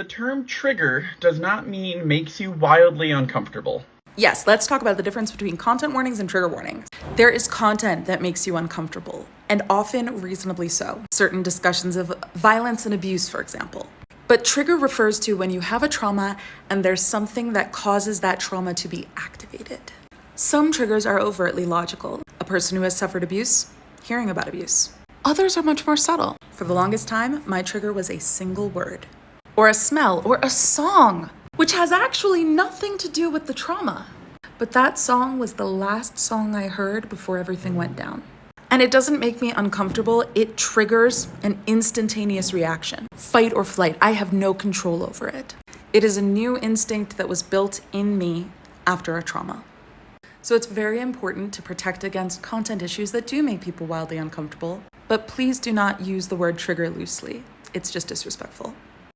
The term trigger does not mean makes you wildly uncomfortable. Yes, let's talk about the difference between content warnings and trigger warnings. There is content that makes you uncomfortable, and often reasonably so. Certain discussions of violence and abuse, for example. But trigger refers to when you have a trauma and there's something that causes that trauma to be activated. Some triggers are overtly logical. A person who has suffered abuse, hearing about abuse. Others are much more subtle. For the longest time, my trigger was a single word, or a smell, or a song, which has actually nothing to do with the trauma. But that song was the last song I heard before everything went down. And it doesn't make me uncomfortable, it triggers an instantaneous reaction. Fight or flight, I have no control over it. It is a new instinct that was built in me after a trauma. So it's very important to protect against content issues that do make people wildly uncomfortable, but please do not use the word trigger loosely. It's just disrespectful.